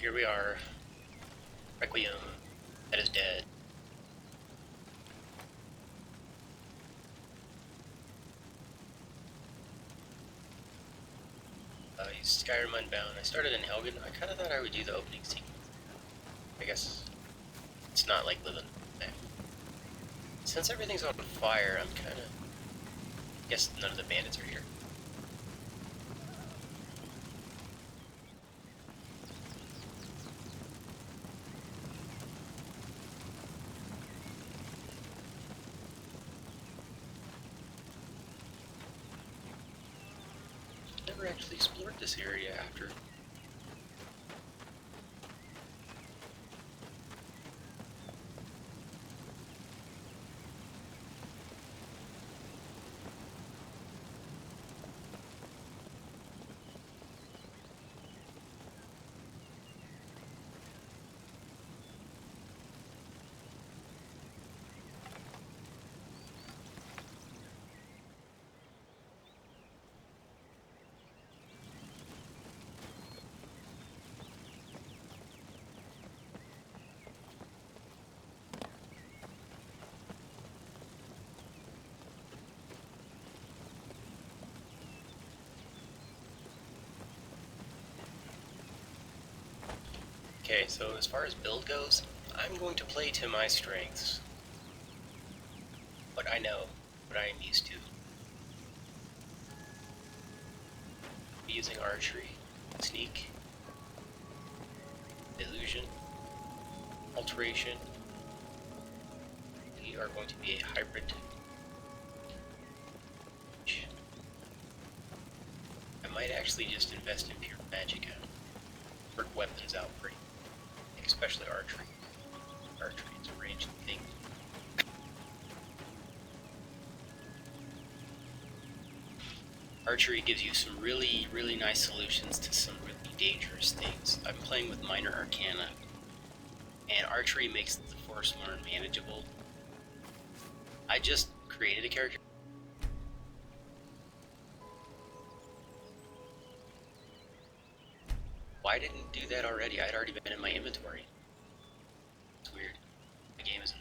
here we are. Requiem. That is dead. Skyrim Unbound. I started in Helgen. I kind of thought I would do the opening sequence. I guess it's not like living there. Since everything's on fire, I'm kind of... guess none of the bandits are here. Never actually explored this area after. Okay, so as far as build goes, I'm going to play to my strengths. What I know, what I am used to. Using archery, sneak, illusion, alteration. We are going to be a hybrid. I might actually just invest in pure magic and work weapons out pretty. Especially archery. Archery is a ranged thing. Archery gives you some really, really nice solutions to some really dangerous things. I'm playing with minor arcana, and archery makes the force more manageable. I just created a character. Why didn't it do that already? I'd already been in my inventory. It's weird. The game is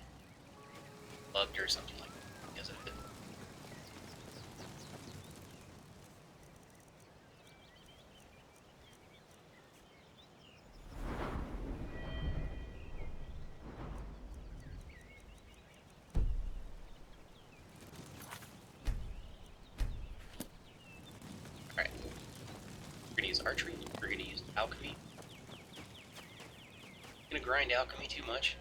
bugged or something like that because of it. Alright. We're gonna use archery. We're gonna use alchemy. I'm gonna grind alchemy too much.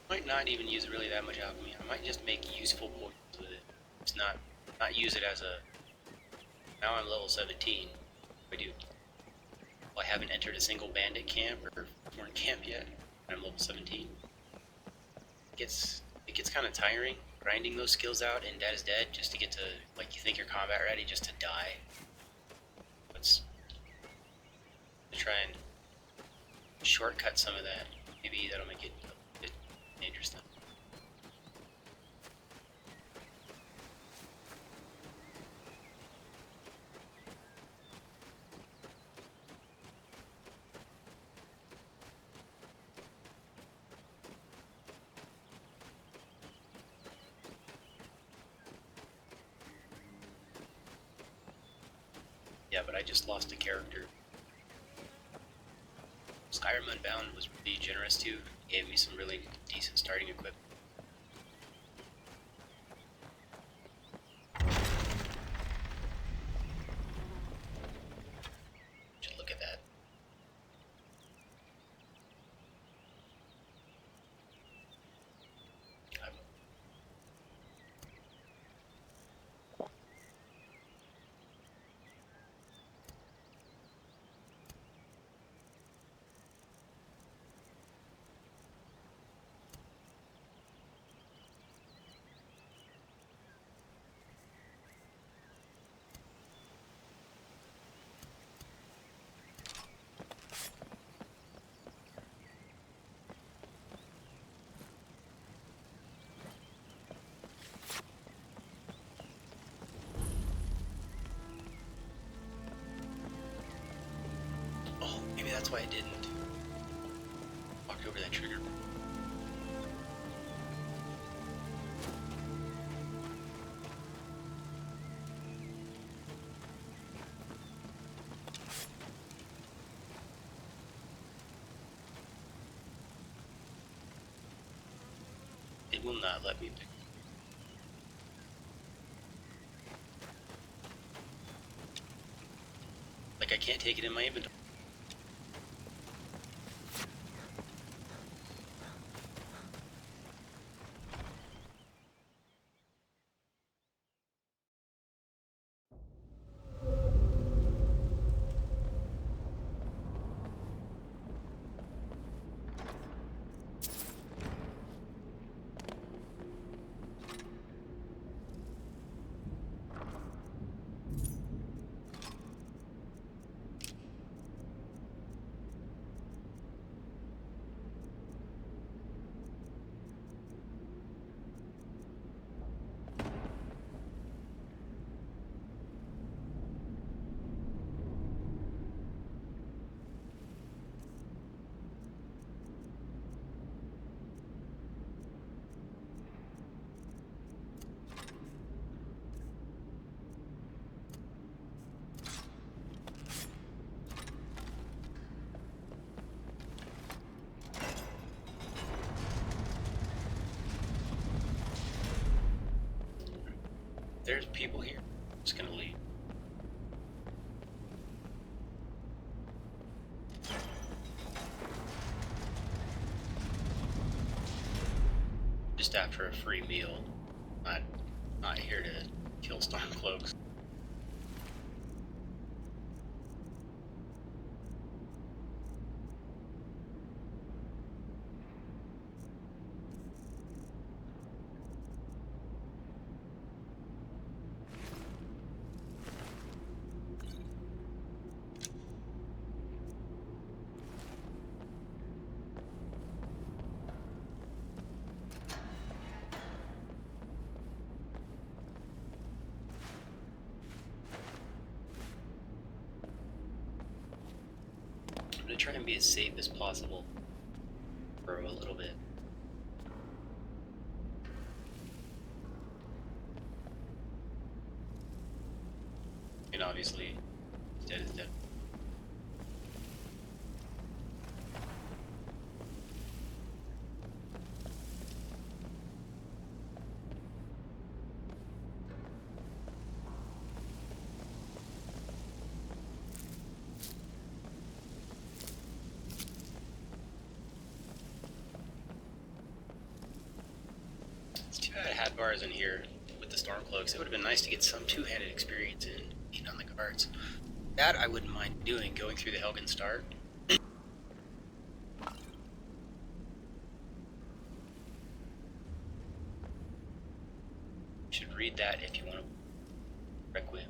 Might not even use really that much alchemy. I might just make useful potions with it. It's not use it as a... Now I'm level 17. What do I do? Well, I haven't entered a single bandit camp or foreign camp yet. I'm level 17. It gets kind of tiring grinding those skills out in Dead is Dead just to get to, like, you think you're combat ready just to die. Let's try and shortcut some of that. Maybe that'll make it a bit dangerous then. Yeah, but I just lost a character. Skyrim Unbound was really generous too. It gave me some really decent starting equipment. Should look at that. that's why I didn't. Walked over that trigger. It will not let me pick. Like I can't take it in my inventory. There's people here. I'm just gonna leave. Just after a free meal. Not here to kill Stormcloaks. I'm gonna try and be as safe as possible for a little bit. And obviously, dead is dead. It's too bad Hadvar isn't here with the Stormcloaks. It would have been nice to get some two-handed experience in being on the guards. That I wouldn't mind doing, going through the Helgen Start. You should read that if you want to. Requiem.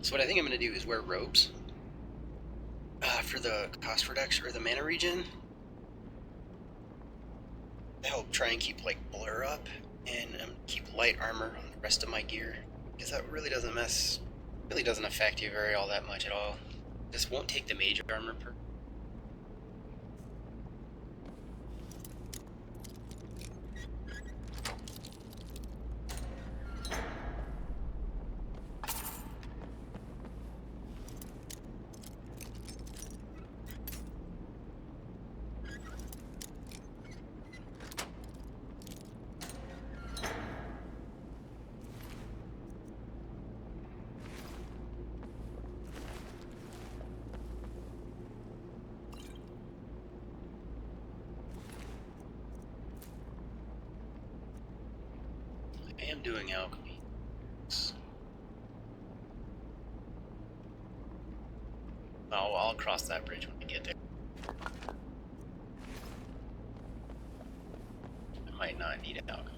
So what I think I'm going to do is wear robes for the cost reduction or the mana regen. To help try and keep like blur up and keep light armor on the rest of my gear, because that really doesn't affect you very all that much at all. This won't take the mage armor per. I am doing alchemy. I'll cross that bridge when I get there. I might not need alchemy.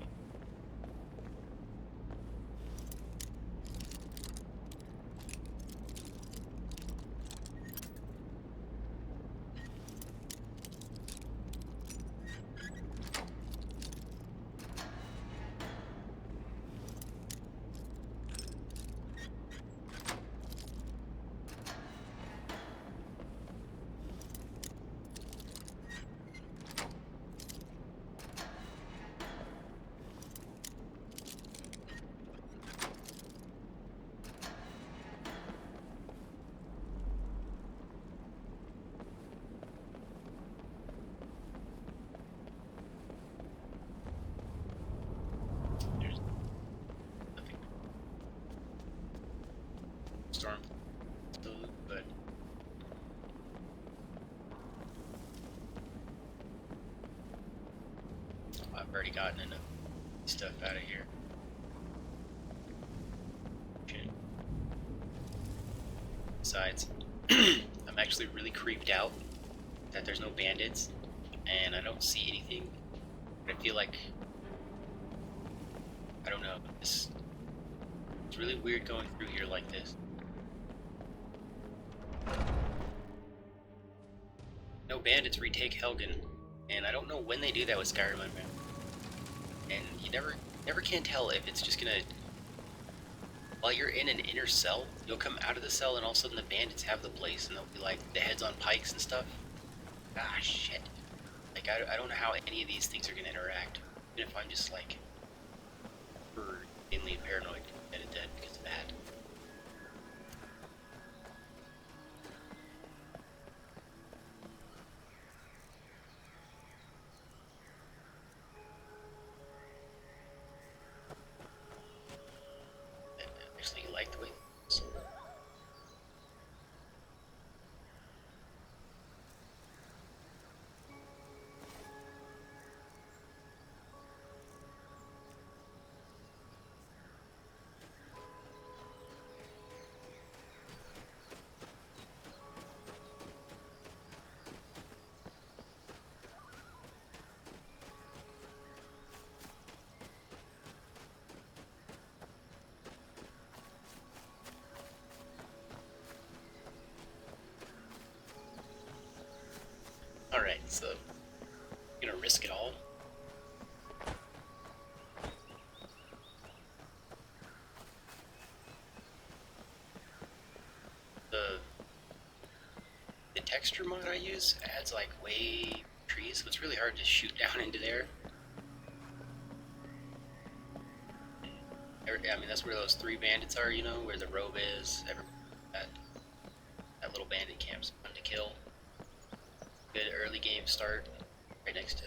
Storm, but I've already gotten enough stuff out of here. Okay. Besides, I'm actually really creeped out that there's no bandits and I don't see anything. But I feel like, I don't know, it's really weird going through here like this. No bandits retake Helgen, and I don't know when they do that with Skyrim, man. And you never can tell if it's just gonna, while you're in an inner cell, you'll come out of the cell and all of a sudden the bandits have the place and they'll be like the heads on pikes and stuff. Ah, shit. Like, I don't know how any of these things are gonna interact. Even if I'm just like, insanely paranoid that it's dead because of that. I actually like the way this. Alright, so I'm gonna risk it all. The texture mod I use adds like way trees, so it's really hard to shoot down into there. I mean, that's where those 3 bandits are, you know, where the robe is. That little bandit camp's fun to kill. Good early game start, right next to,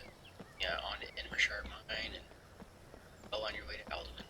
yeah, on to Invershard Mine, and well on your way to Alderman.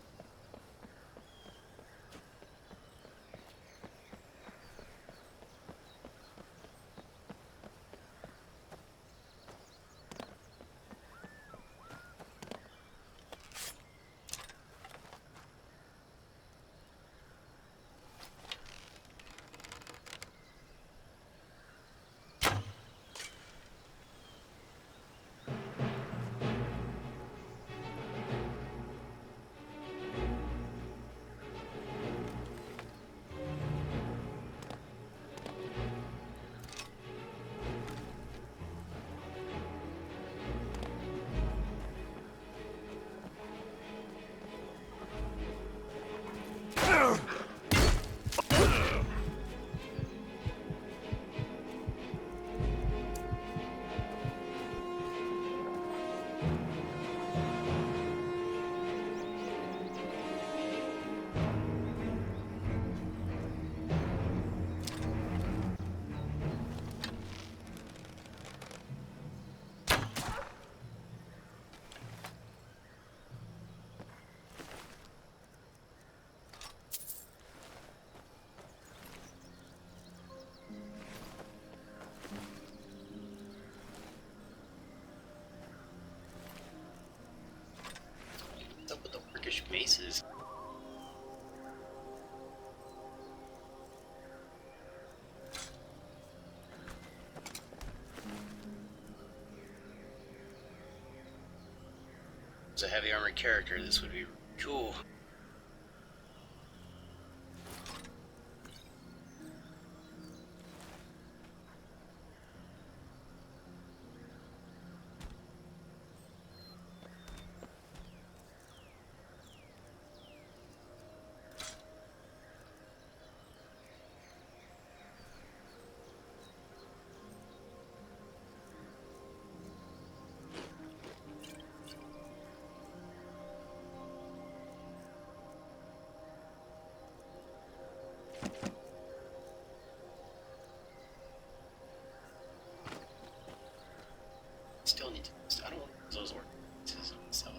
a heavy armored character, this would be cool. Still need to. I don't want those ordinances on myself.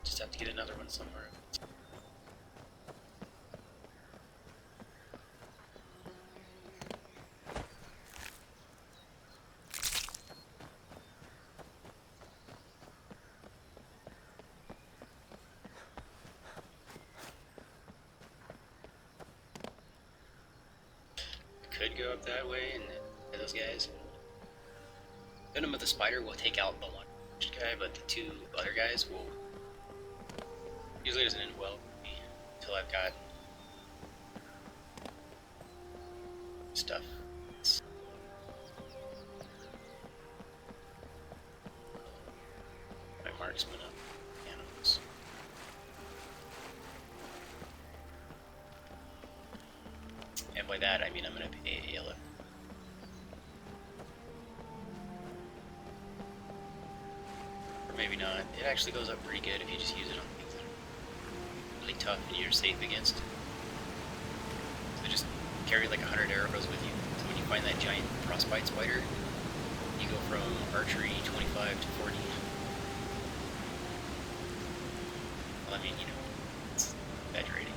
Just have to get another one somewhere. Could go up that way and hit those guys. Venom of the Spider will take out the one guy, but the two other guys will usually doesn't end well for me until I've got stuff. My marksman up animals. And by that I mean I'm gonna pay a yellow. Or maybe not. It actually goes up pretty good if you just use it on things that are really tough and you're safe against. So just carry like 100 arrows with you. So when you find that giant frostbite spider, you go from archery 25 to 40. Well, I mean, you know, it's exaggerating.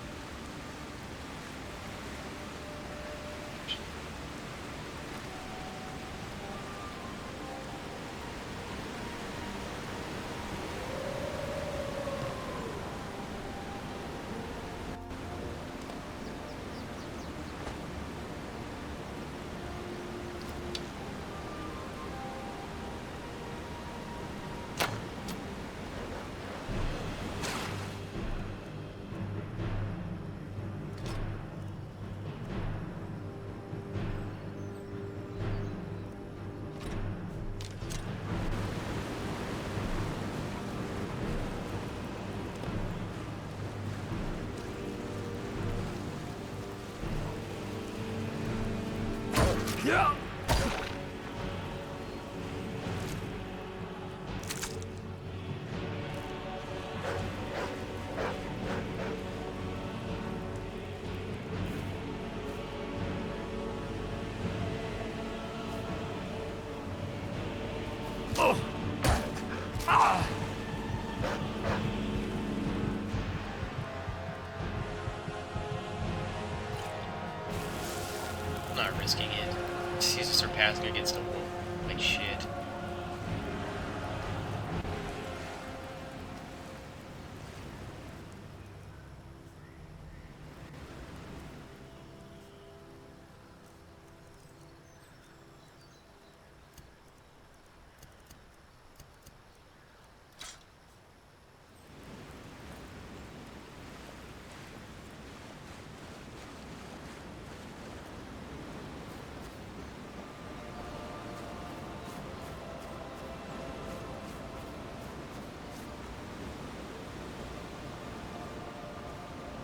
Yeah. I'm not risking it. Just use a surpassing against a wolf. Like shit.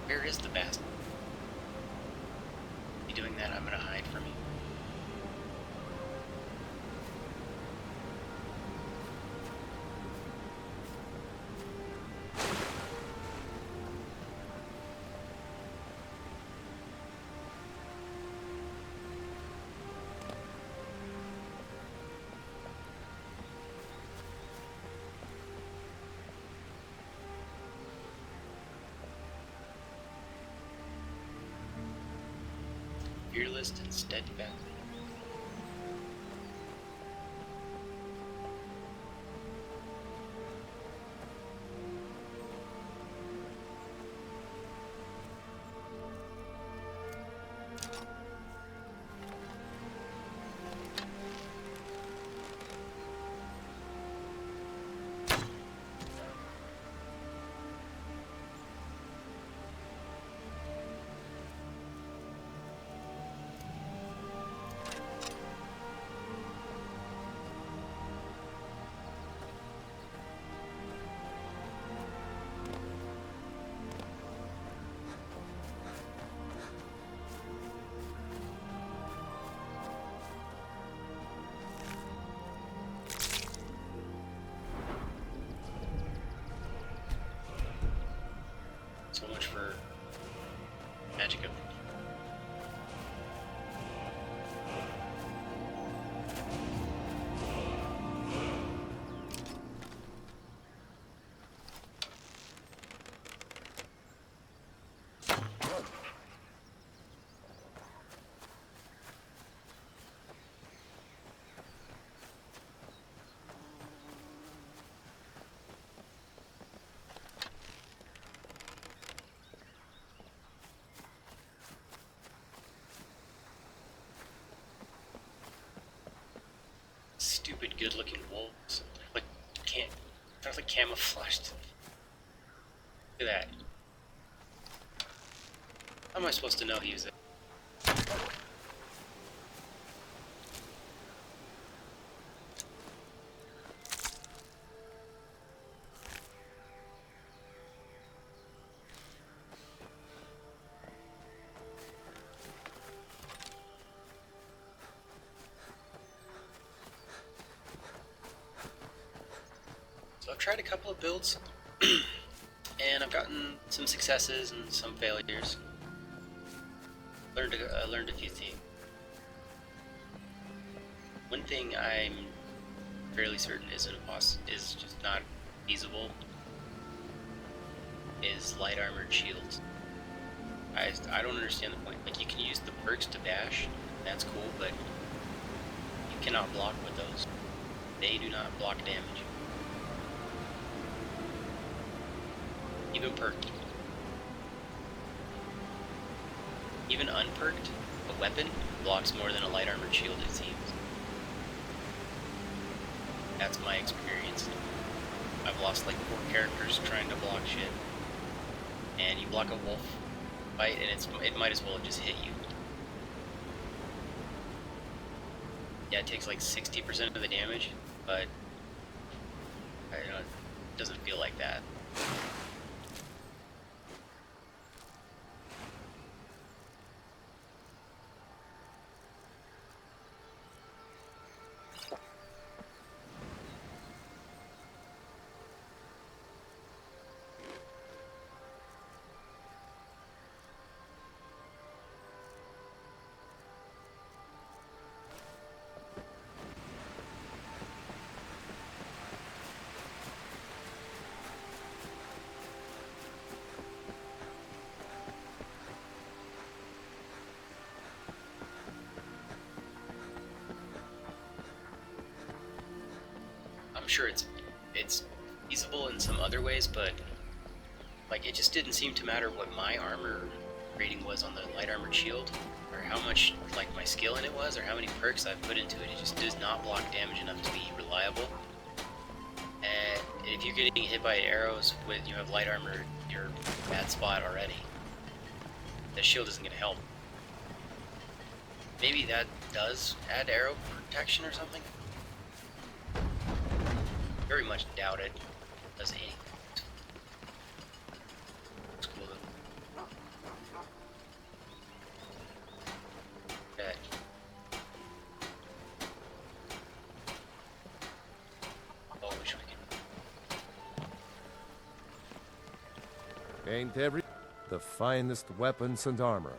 Where is the bastard? You doing that? I'm gonna hide from you. fearless and steadfast. So much for magic of stupid good-looking wolves. Like can't. They're like camouflaged. Look at that. How am I supposed to know he was there? So I've tried a couple of builds, and I've gotten some successes and some failures. Learned a few things. One thing I'm fairly certain is just not feasible is light armored shields. I don't understand the point. Like, you can use the perks to bash, that's cool, but you cannot block with those. They do not block damage. Even perked. Even unperked, a weapon blocks more than a light armored shield, it seems. That's my experience. I've lost like 4 characters trying to block shit. And you block a wolf fight and it might as well have just hit you. Yeah, it takes like 60% of the damage, but I don't know, it doesn't feel like that. I'm sure it's feasible in some other ways, but like it just didn't seem to matter what my armor rating was on the light armored shield, or how much like my skill in it was, or how many perks I put into it. It just does not block damage enough to be reliable. And if you're getting hit by arrows with you have light armor, you're in a bad spot already. The shield isn't going to help. Maybe that does add arrow protection or something. Very much doubt it. Does anything. It's cool though. Okay. Oh, wish we could. Ain't every the finest weapons and armor.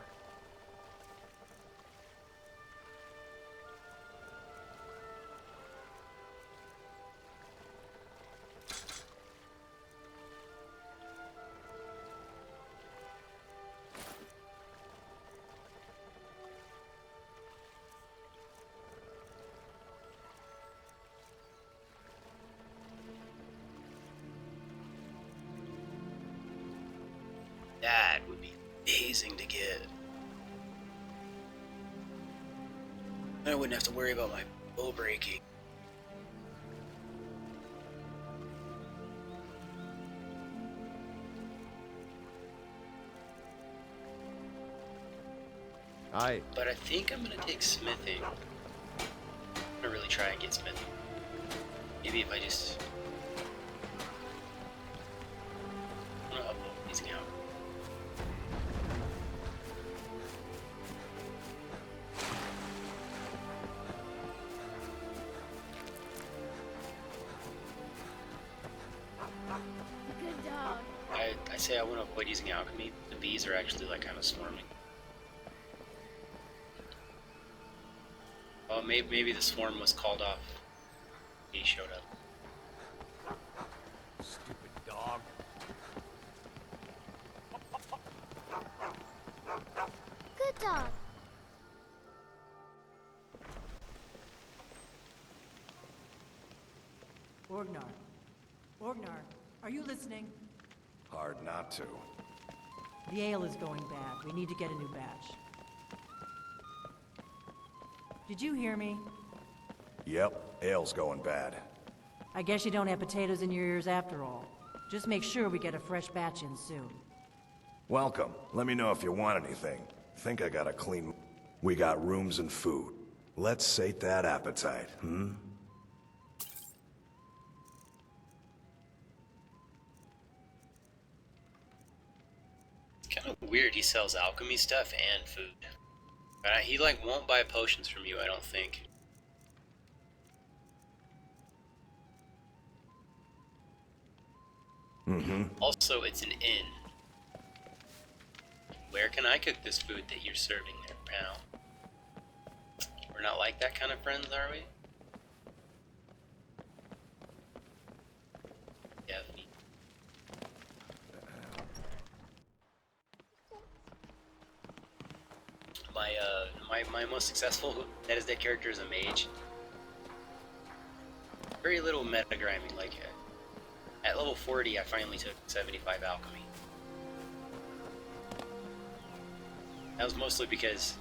amazing to get. I wouldn't have to worry about my bow breaking. Aye. But I think I'm gonna take smithing. I'm gonna really try and get smithing. Maybe if I just... I'm gonna upload these now. Good dog. I say I want to avoid using alchemy. The bees are actually like kind of swarming. Oh, maybe the swarm was called off. He showed up. Stupid dog. Good dog. Orgnar, are you listening? Hard not to. The ale is going bad. We need to get a new batch. Did you hear me? Yep, ale's going bad. I guess you don't have potatoes in your ears after all. Just make sure we get a fresh batch in soon. Welcome. Let me know if you want anything. Think I got a clean... We got rooms and food. Let's sate that appetite, hmm? It's kind of weird he sells alchemy stuff and food. But he like won't buy potions from you, I don't think. Also, it's an inn. Where can I cook this food that you're serving there, pal? We're not like that kind of friends, are we? Yeah. My most successful Dead is Dead character is a mage. Very little metagramming, like at level 40 I finally took 75 alchemy. That was mostly because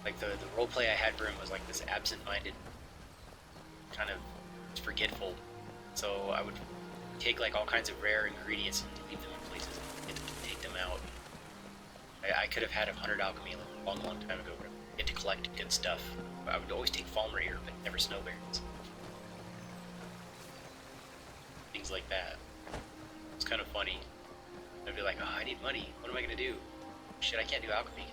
like the roleplay I had for him was like this absent-minded, kind of forgetful. So I would take like all kinds of rare ingredients and leave them in places and take them out. I could have had 100 alchemy a long time ago, but I get to collect good stuff. I would always take Falmer, but never snowberries. Things like that. It's kind of funny. I'd be like, oh, I need money. What am I gonna do? Shit, I can't do alchemy.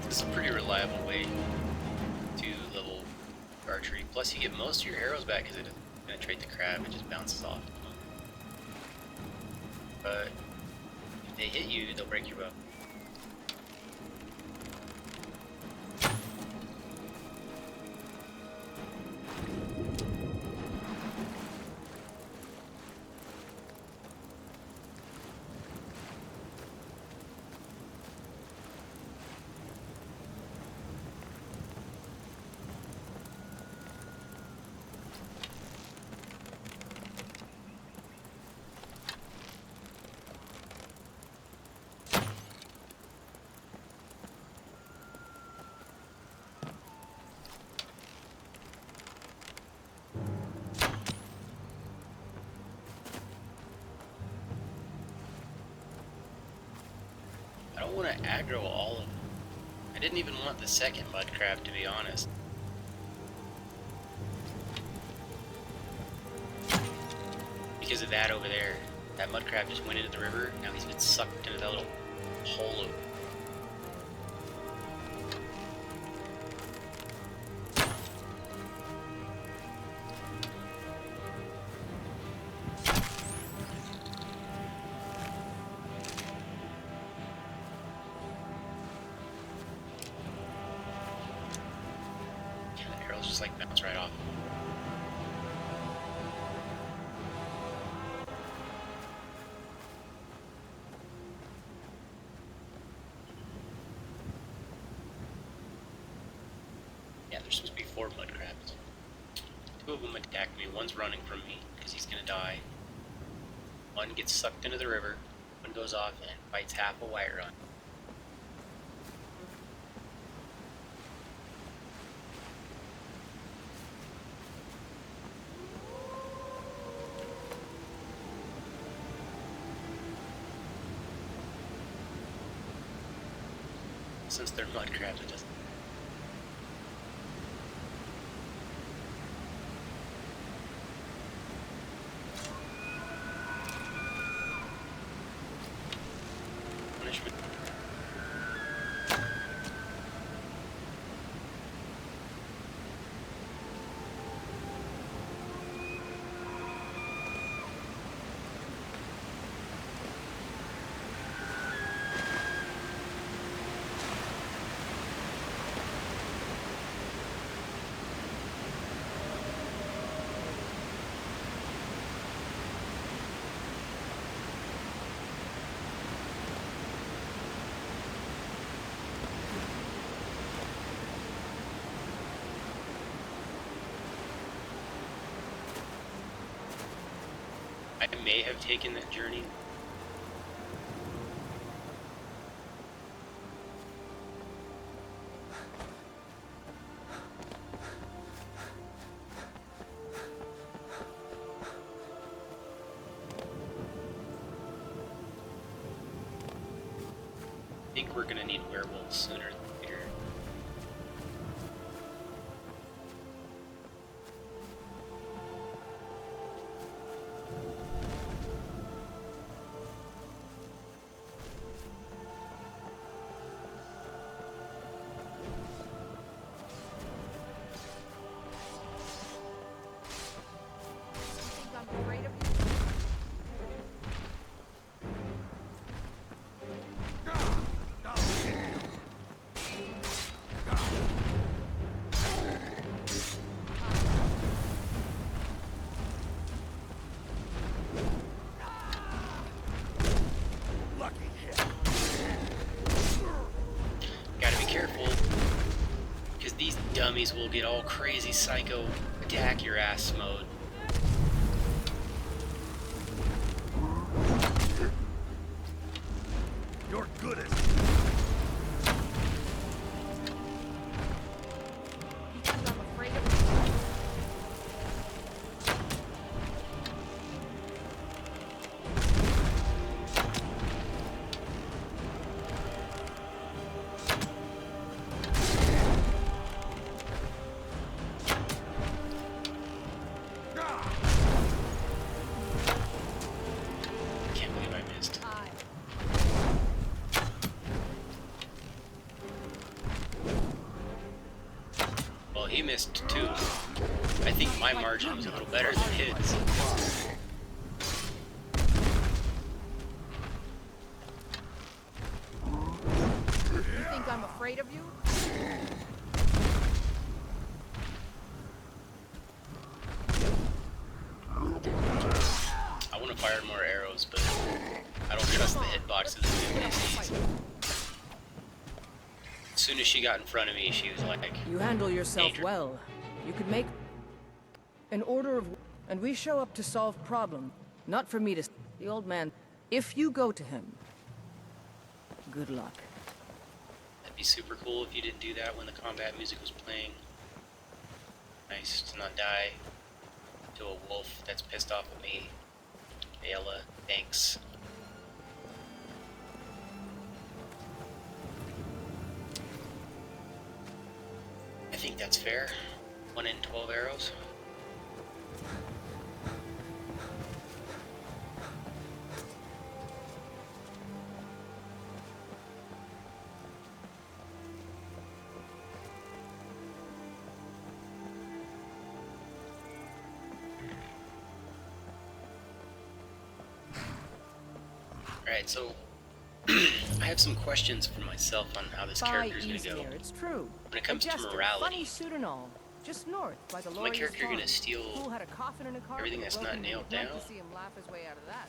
This is a pretty reliable way to level archery. Plus, you get most of your arrows back because it doesn't penetrate the crab, it just bounces off. But if they hit you, they'll break your bow. don't want to aggro all of them. I didn't even want the second mud crab, to be honest. Because of that over there, that mud crab just went into the river. Now he's been sucked into that little hole of... Yeah, the arrows just like bounce right off. Yeah, there's supposed to be 4 mud crabs. 2 of them attacked me. One's running from me because he's gonna die. One gets sucked into the river. One goes off and fights half a white run. Since they're mud crabs, it doesn't. Punishment. I may have taken that journey. I think we're gonna need werewolves sooner than later. Think I'm afraid of you? Gotta be careful, because these dummies will get all crazy psycho attack your ass mode. You're good at Because I'm afraid of you? Can't believe I missed. Well, he missed too. I think my margin was a little better than his. You think I'm afraid of you? I want to fire more arrows, but I don't trust the hitboxes of the NPCs. As soon as she got in front of me, she was like, You handle yourself Danger. well. You could make an order of... And we show up to solve problem, not for me to... The old man, if you go to him, good luck. that'd be super cool if you didn't do that when the combat music was playing. Nice to not die to a wolf that's pissed off at me. Ayla, thanks. think that's fair. 1 in 12 arrows. Alright, so I have some questions for myself on how this By character is going to go. easier, it's true. When it comes to Jester, morality. funny suit and all. Just north by the My Lauria's character farm. gonna steal Fool had a coffin in a car everything with a that's not broken nailed wheel. down? Like to see him laugh his way out of that.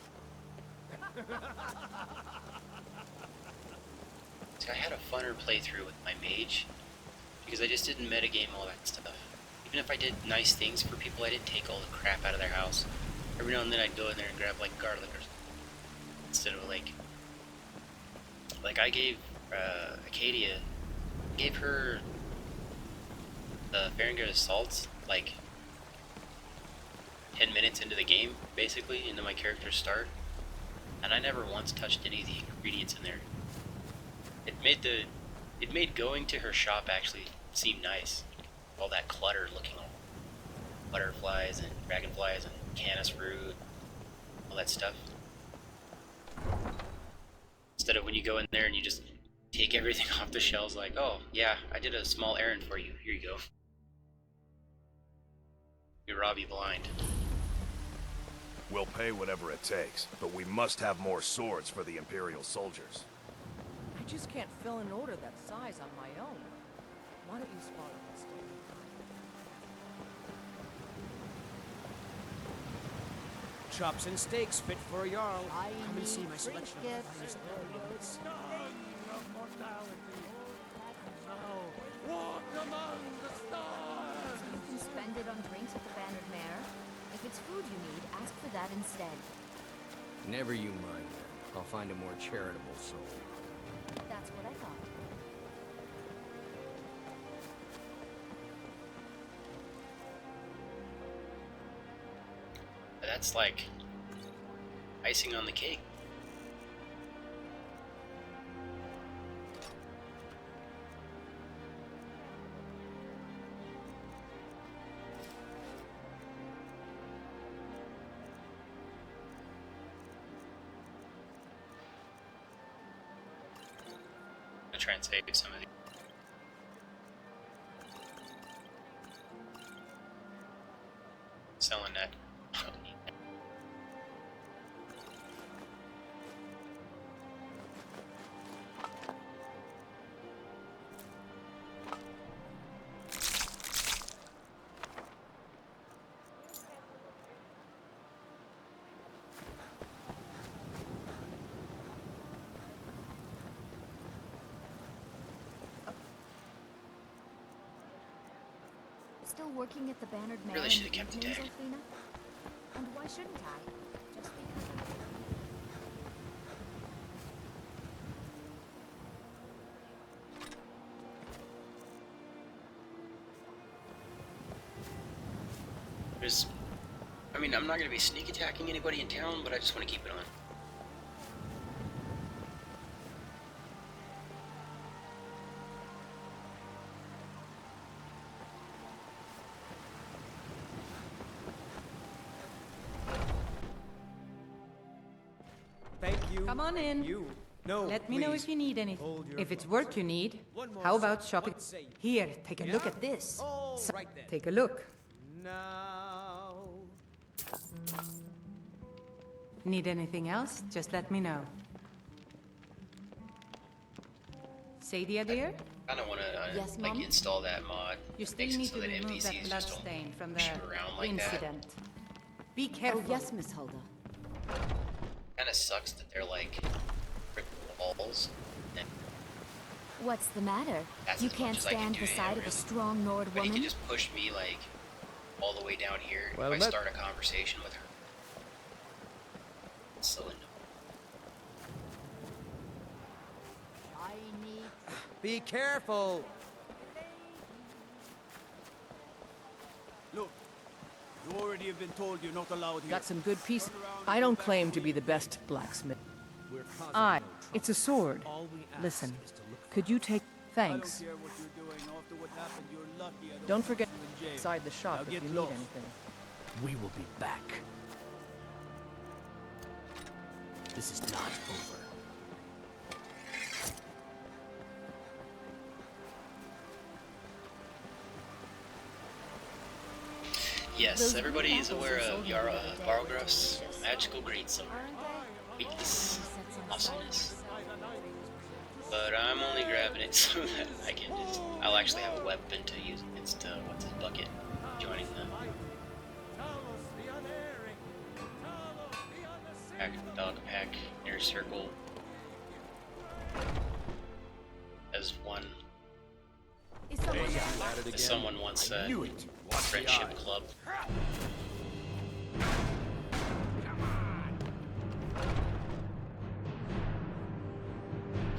See, I had a funner playthrough with my mage because I just didn't metagame all that stuff. Even if I did nice things for people, I didn't take all the crap out of their house. Every now and then I'd go in there and grab like garlic or something. Instead of like I gave Acadia, gave her the Farengar Assaults like 10 minutes into the game, basically, into my character's start, and I never once touched any of the ingredients in there. It made going to her shop actually seem nice. All that clutter looking all butterflies and dragonflies and canis fruit, all that stuff. Instead of when you go in there and you just take everything off the shelves like, oh yeah, I did a small errand for you, here you go. We rob you blind. We'll pay whatever it takes, but we must have more swords for the Imperial soldiers. I just can't fill an order that size on my own. Why don't you spot it instead? Chops and steaks fit for a Jarl. I Come and see my need selection of the trinkets. finest ornaments. You can spend it on drinks at the Bannered Mare. If it's food you need, ask for that instead. Never you mind then. I'll find a more charitable soul. That's what I thought. That's like icing on the cake. I'll try and save some of these. Selling that. Still working at the Bannered Mare Really in should've the kept the evenings, tag. Elfrina? And why shouldn't I? Just because I... I mean, I'm not gonna be sneak attacking anybody in town, but I just want to keep it on. Thank you. Come on in. You. No, Let me know please. if you need anything. Hold your If it's thoughts. work you need, One more how about second. shopping? What say you? Here, take a look Yeah? at this. Oh, So- right then. Take a look. Now. Need anything else? Just let me know. Sadia, dear? I don't want to Yes, like Mom? install that mod. You That still makes it need so to that remove that NPCs blood just don't stain from the shoot around like that. incident. Be careful. Oh, yes, Miss Hulda. Kind of sucks that they're like brick walls. And What's the matter? That's You as much can't as I can stand do the to him, side of really. a strong Nord but he woman? can just push me like all the way down here Well, if I that- start a conversation with her. It's so annoying. I need... Be careful. Look, you already have been told you're not allowed here. Got some good pieces. I don't claim to be the best blacksmith. We're causing I. no trouble. It's a sword. All we ask Listen, is to look could you take... Thanks. I don't care what you're doing. After what happened, you're lucky I Don't forget put you in jail. inside the shop Now if get you need lost. anything. We will be back. This is not over. Yes, Those everybody is apples aware you of sold me Yara the other day Barograf's were delicious. magical greatsword. Aren't they? Weakness, You said some awesomeness. aside. But I'm only grabbing it so that I can just... I'll actually have a weapon to use against, what's his bucket, joining the... Pack, dog pack, inner circle. As one... Is someone As someone once said, friendship club.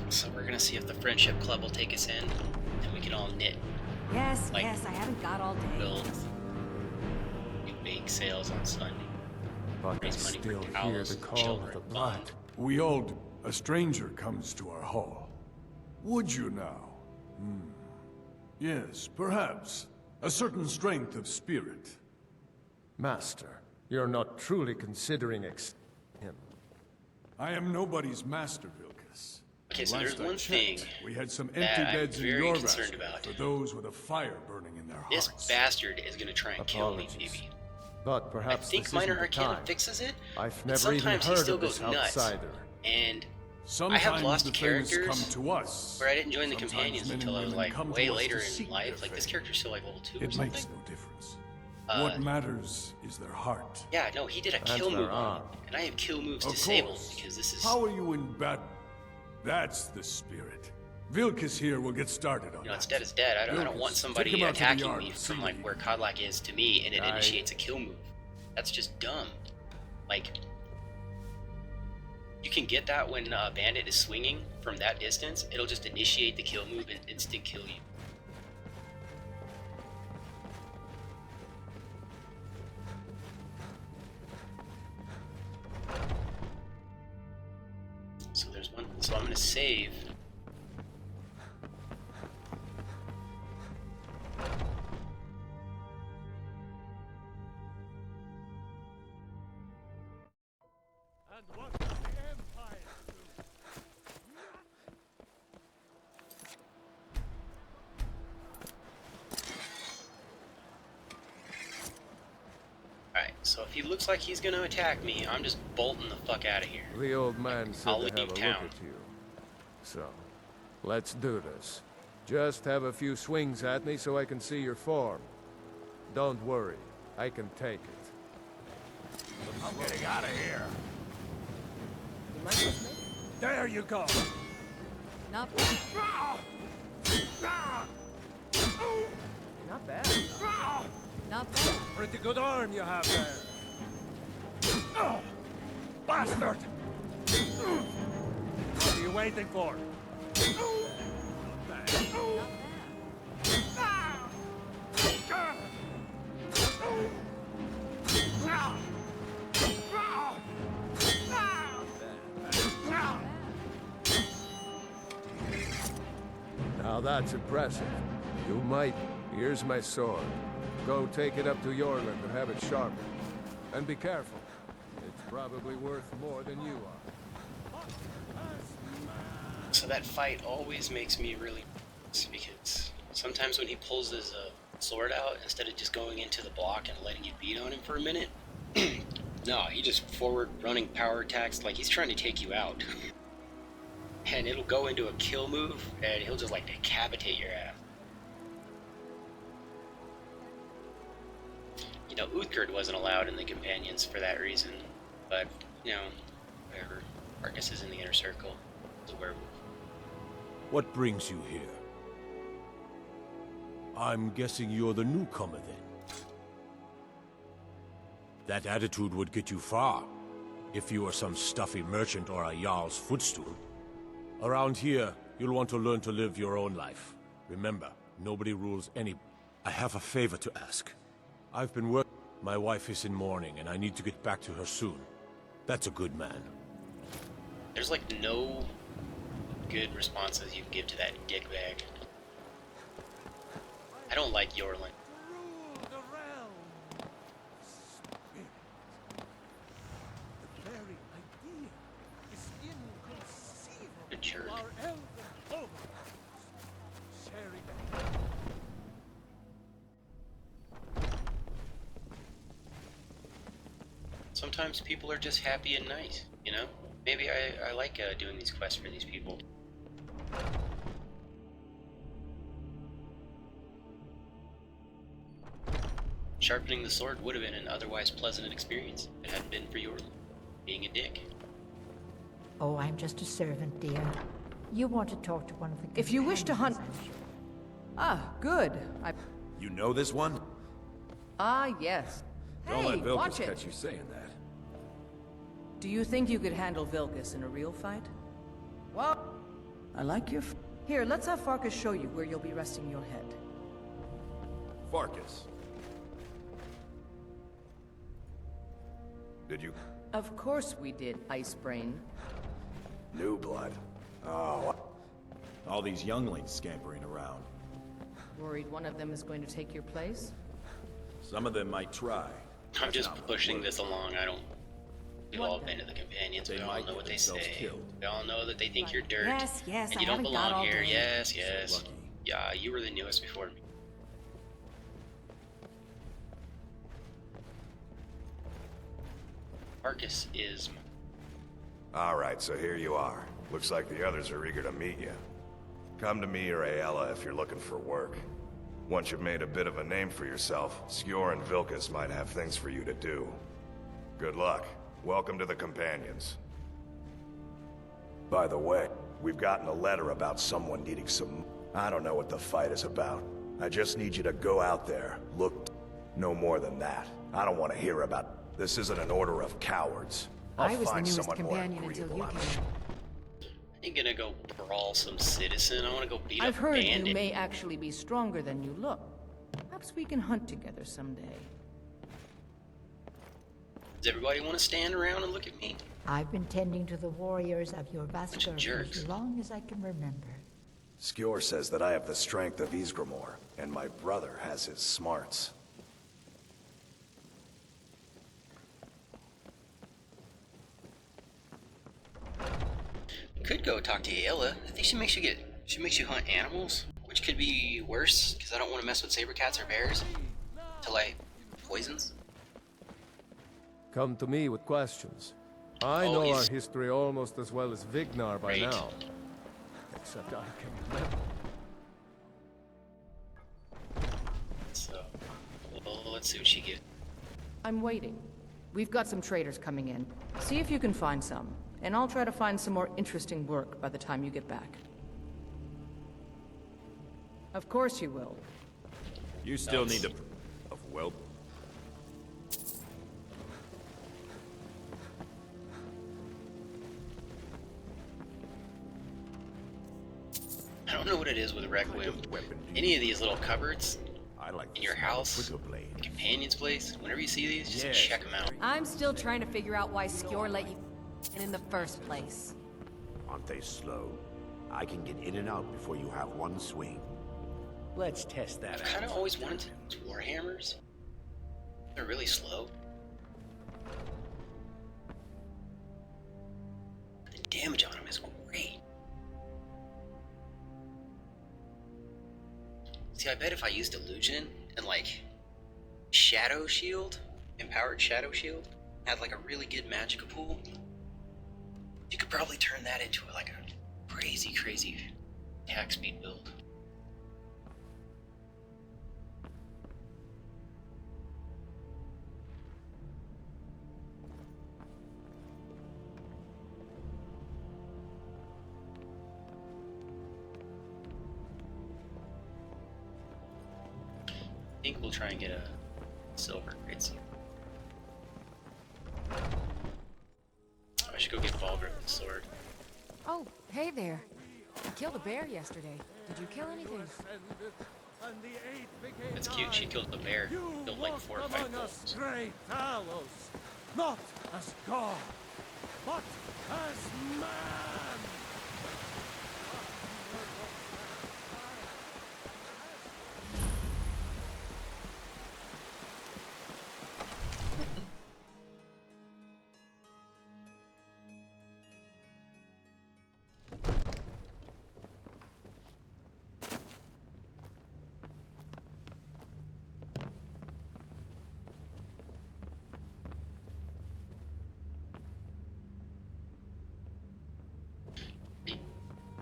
So we're gonna see if the friendship club will take us in, and we can all knit, Yes, Like, yes, I haven't got all day. build, do bake sales on Sunday. But I Raise money for still hear towels the and call children of the bond. blood. We old... A stranger comes to our hall. Would you now? Yes, perhaps. A certain strength of spirit. Master, you're not truly considering him. I am nobody's master, Vilkas. Okay, so Last there's I one checked, thing we had some that empty I'm beds in very your concerned basket about. for those with a fire burning in their This hearts. bastard is gonna try and kill me, Apologies. maybe. But I perhaps think this Minor isn't the Arcana time. fixes it, I've but never even sometimes he heard still of goes this nuts. outsider. And Sometimes I have lost the famous characters come to us. where I didn't join the Sometimes companions men and until I was women like come way to us later to in seek life. their Like this fate. character's still like level 2 or It something. makes no difference. What matters is their heart. Yeah, no, he did a kill their move on arm. it, and I have kill moves Of disabled course. because this is, How are you in battle? That's the spirit. Vilkas here will get started on you know, it's that. dead is dead. I don't want Vilkas, somebody take him out to the attacking yard me and see from what like he- where Kodlak is to me, and it I- initiates a kill move. That's just dumb. Like, you can get that when a bandit is swinging from that distance. It'll just initiate the kill move and instant kill you. So there's one. So I'm gonna save. Alright, so if he looks like he's gonna attack me, I'm just bolting the fuck out of here. The old man said I'll to leave have a town. look at you. So, let's do this. Just have a few swings at me so I can see your form. Don't worry, I can take it. I'm getting out of here. You might just make it. There you go. Not bad. Not bad. Not bad. Pretty good arm you have there. Bastard! What are you waiting for? Now that's impressive. You might. Here's my sword. Go take it up to Yorland and have it sharpened. And be careful. It's probably worth more than you are. So that fight always makes me really nervous because sometimes when he pulls his sword out, instead of just going into the block and letting you beat on him for a minute, no, he just forward running power attacks like he's trying to take you out. And it'll go into a kill move, and he'll just like decapitate your ass. You know, Uthgerd wasn't allowed in the companions for that reason, but, you know, whatever. Arcus is in the inner circle. He's a werewolf. What brings you here? I'm guessing you're the newcomer then. That attitude would get you far, if you were some stuffy merchant or a Jarl's footstool. Around here, you'll want to learn to live your own life. Remember, nobody rules any... I have a favor to ask. I've been working... My wife is in mourning, and I need to get back to her soon. That's a good man. There's like no good responses you can give to that dickbag. I don't like Yorlin. Rule the realm. Spirit. The very idea is inconceivable Good jerk. to our elven overlords. Sharing Sometimes people are just happy and nice, you know? Maybe I like doing these quests for these people. Sharpening the sword would have been an otherwise pleasant experience if it hadn't been for your being a dick. Oh, I'm just a servant, dear. You want to talk to one of the If you wish to hunt... companions, I'm sure. Ah, good. You know this one? Ah, yes. Don't Hey, let Vilkas watch it. catch you saying that. Do you think you could handle Vilkas in a real fight? Well, I like your... Here, let's have Farkas show you where you'll be resting your head. Farkas. Did you... Of course we did, Ice Brain. New blood. Oh. All these younglings scampering around. Worried one of them is going to take your place? Some of them might try. I'm just not pushing worth this along. I don't. We've all been to the companions. They We all might know get what they themselves say. killed. We all know that they think you're dirt. Yes, yes, and I you don't haven't got belong all here. day. Yes, yes. lucky. Yeah, you were the newest before me. Marcus is. Alright, so here you are. Looks like the others are eager to meet you. Come to me or Ayala if you're looking for work. Once you've made a bit of a name for yourself, Skjor and Vilkas might have things for you to do. Good luck. Welcome to the Companions. By the way, we've gotten a letter about someone needing some... I don't know what the fight is about. I just need you to go out there, look... No more than that. I don't want to hear about... This isn't an order of cowards. I I'll was the find newest someone more companion until agreeable, you I'm came. sure. I ain't gonna go brawl some citizen. I want to go beat I've up a heard bandit. you may actually be stronger than you look. Perhaps we can hunt together someday. Does everybody want to stand around and look at me? I've been tending to the warriors of your Vaskar for jerks. as long as I can remember. Skjor says that I have the strength of Ysgramor, and my brother has his smarts. Could go talk to Ayala. I think she makes you hunt animals, which could be worse because I don't want to mess with saber cats or bears till I poisons. Come to me with questions. I Oh, know our he's- history almost as well as Vignar by Great. now. Except I can remember. So, well, let's see what she gets. I'm waiting. We've got some traders coming in. See if you can find some, and I'll try to find some more interesting work by the time you get back. Of course you will. You still need to... Of whelp. I don't know what it is with Requiem. Any of these little cupboards I like in your house, the companion's place, whenever you see these, just check them out. I'm still trying to figure out why Skjor let you in the first place. Aren't they slow? I can get in and out before you have one swing. Let's test that I've kind of always wanted to use Warhammers. They're really slow. The damage on them is great. See, I bet if I used Illusion and like Shadow Shield, Empowered Shadow Shield, had like a really good magical pool, you could probably turn that into like a crazy attack speed build. I think we'll try and get a silver great seal. I should go get Balgrup the sword. Oh, hey there. You killed a bear yesterday. Did you kill anything? That's cute. She killed the bear. Killed like 4 or 5 among wolves. us great Talos, not as God, but as man.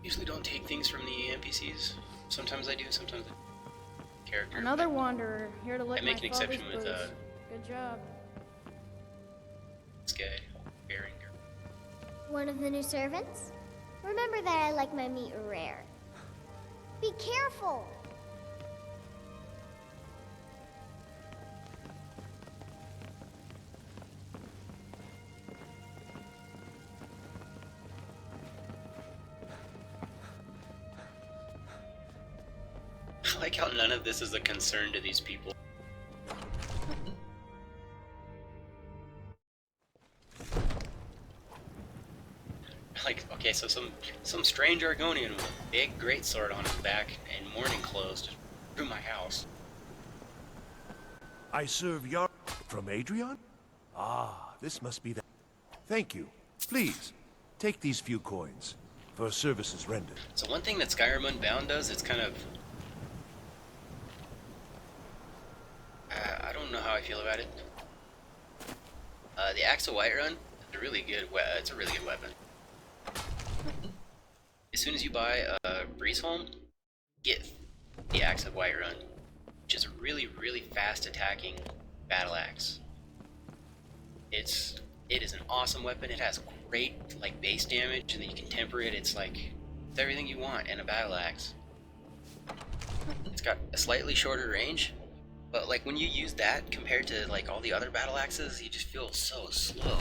Usually don't take things from the NPCs. Sometimes I do, sometimes I character. Another wanderer, here to lick I make my an exception father's with boots. Good job. this guy, Beringer. One of the new servants? Remember that I like my meat rare. Be careful! I like how none of this is a concern to these people. Like, okay, so some strange Argonian with a big greatsword on his back and morning clothes just through my house. I serve Yar from Adrian? Ah, this must be that. Thank you. Please, take these few coins for services rendered. So one thing that Skyrim Unbound does, it's kind of... I don't know how I feel about it. The Axe of Whiterun, it's a really good weapon. As soon as you buy Breezeholm, get the Axe of Whiterun, which is a really, really fast attacking battle axe. It is an awesome weapon. It has great like base damage, and then you can temper it. It's like it's everything you want in a battle axe. It's got a slightly shorter range, but like when you use that compared to like all the other battle axes, you just feel so slow.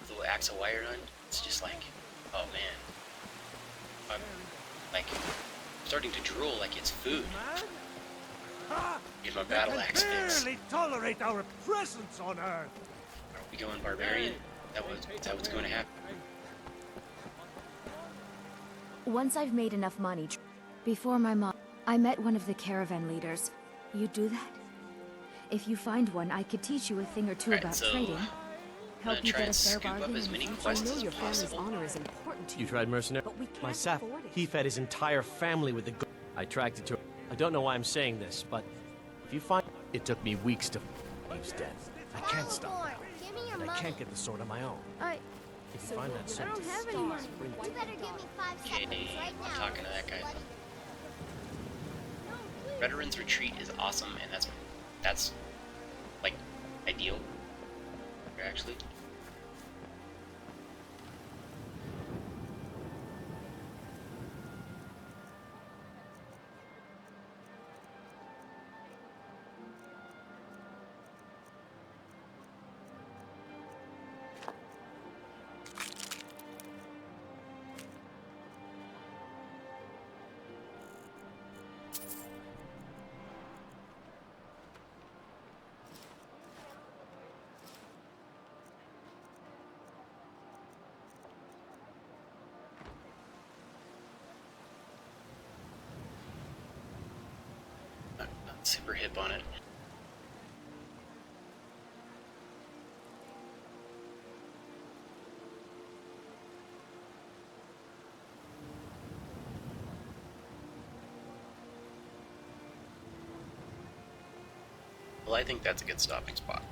The Axe of Whiterun, it's just like, oh man, I'm like starting to drool like it's food. Get my battle axe fix. Barely tolerate our presence on Earth. Are we going barbarian? Is that what's going to happen? Once I've made enough money, before my mom, I met one of the caravan leaders. You do that? If you find one, I could teach you a thing or two about so trading. I'm gonna try and scoop up as many quests as possible. You tried mercenary? My Saf, he fed his entire family with the I tracked it to I don't know why I'm saying this, but if you find it took me weeks to he's dead. I can't stop now. Give me your And I money. can't get the sword on my own. If you find that I sword, don't have any money. You better give me 5 seconds right now. I'm talking to that guy. Veteran's Retreat is awesome, and that's like ideal. Actually. Not super hip on it. Well, I think that's a good stopping spot.